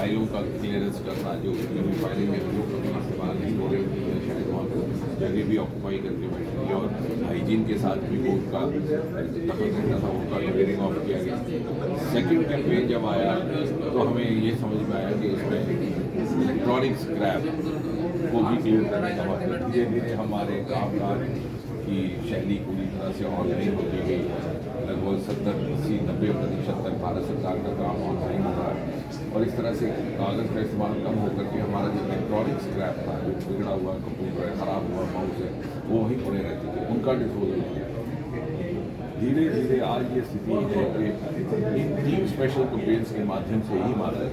फाइलों का क्लियरेंस करना, जो भी फाइलें हैं जो कभी इस्तेमाल नहीं हो रही होती है, शायद वहाँ पर जगह भी ऑक्यूपाई करके बैठी है, और हाइजीन के साथ भी वो उनका दखल रहता था, उनका क्लियरिंग ऑफ किया गया। सेकेंड कैंपेन जब आया तो हमें ये समझ में आया कि इसमें इलेक्ट्रॉनिक स्क्रैप को भी क्लियर करने का मतलब, धीरे धीरे हमारे कामकाज की शैली पूरी तरह से ऑनलाइन होती गई। लगभग 70-80-90% तक भारत सरकार का काम ऑनलाइन हो रहा है, और इस तरह से कागज़ का इस्तेमाल कम होकर के हमारा जो इलेक्ट्रॉनिक स्क्रैप था, जो बिगड़ा हुआ कंप्यूटर है, ख़राब हुआ माउस है, वो वहीं पड़े रहते थे, उनका डिस्पोजल किया। धीरे धीरे आज ये स्थिति है कि इन 3 स्पेशल कैंपेन्स के माध्यम से ही मात्र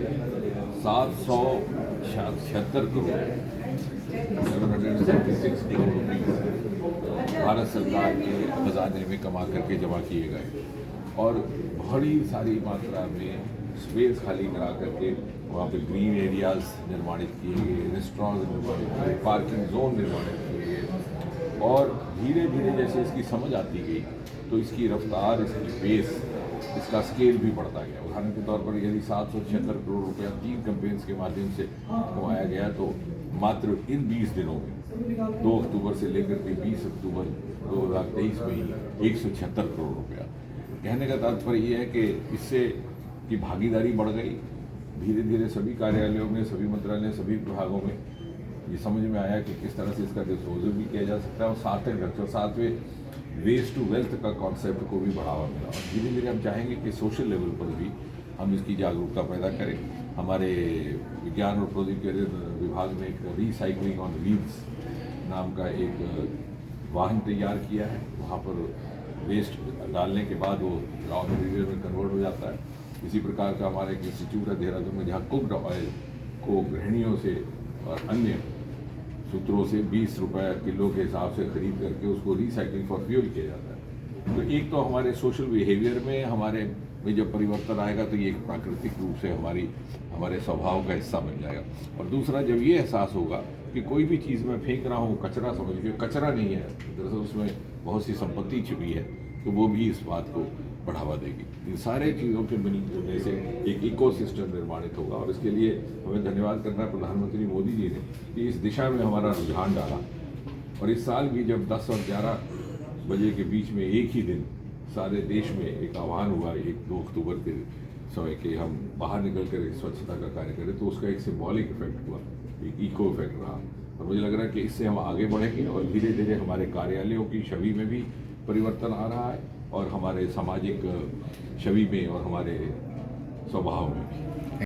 776 करोड़ 776 करोड़ रुपये भारत सरकार के खजाने में कमा करके जमा किए गए, और बड़ी सारी मात्रा में स्पेस खाली करा करके वहाँ पे ग्रीन एरियाज़ निर्माणित किए गए, रेस्टोरेंट निर्माणित किए, पार्किंग जोन निर्माणित किए गए, और धीरे धीरे जैसे इसकी समझ आती गई तो इसकी रफ्तार, इसकी पेस, इसका स्केल भी बढ़ता गया। उदाहरण के तौर पर यदि 776 करोड़ रुपया 3 कैंपेन्स के माध्यम से कमाया गया, तो मात्र इन 20 दिनों में 2 अक्टूबर से लेकर के 20 अक्टूबर 2023 में ही 176 करोड़ रुपया। कहने का तात्पर्य ये है कि इससे की भागीदारी बढ़ गई। धीरे धीरे सभी कार्यालयों में, सभी मंत्रालयों, सभी विभागों में ये समझ में आया कि किस तरह से इसका डिस्पोजल भी किया जा सकता है, और साथ में वेस्ट टू वेल्थ का कॉन्सेप्ट को भी बढ़ावा मिला। और धीरे धीरे हम चाहेंगे कि सोशल लेवल पर भी हम इसकी जागरूकता पैदा करें। हमारे विज्ञान और प्रौद्योगिकी विभाग ने एक रिसाइकलिंग ऑन व्हील्स नाम का एक वाहन तैयार किया है। वहाँ पर वेस्ट डालने के बाद वो रॉ मटेरियल में कन्वर्ट हो जाता है। इसी प्रकार का हमारा एक इंस्टीट्यूट है देहरादून में, जहाँ कुक्ड ऑयल को गृहिणियों से और अन्य सूत्रों से 20 रुपये किलो के हिसाब से खरीद करके उसको रिसाइकलिंग फॉर फ्यूल किया जाता है। तो एक तो हमारे सोशल बिहेवियर में हमारे में जब परिवर्तन आएगा तो ये एक प्राकृतिक रूप से हमारे स्वभाव का हिस्सा बन जाएगा। और दूसरा, जब ये एहसास होगा कि कोई भी चीज़ में फेंक रहा हूँ कचरा समझ के, कचरा नहीं है, दरअसल उसमें बहुत सी संपत्ति छिपी है, तो वो भी इस बात को बढ़ावा देगी। इन सारे चीज़ों के मिलने से एक इकोसिस्टम निर्माणित होगा, और इसके लिए हमें धन्यवाद करना है प्रधानमंत्री मोदी जी ने कि इस दिशा में हमारा रुझान डाला। और इस साल भी जब 10 और 11 बजे के बीच में एक ही दिन सारे देश में एक आह्वान हुआ, 2 अक्टूबर के समय के हम बाहर निकल कर स्वच्छता का कार्य करें, तो उसका एक सिंबॉलिक इफेक्ट हुआ, एक इको इफेक्ट रहा। और मुझे लग रहा है कि इससे हम आगे बढ़ेंगे, और धीरे धीरे हमारे कार्यालयों की छवि में भी परिवर्तन आ रहा है, और हमारे सामाजिक छवि में और हमारे स्वभाव में भी।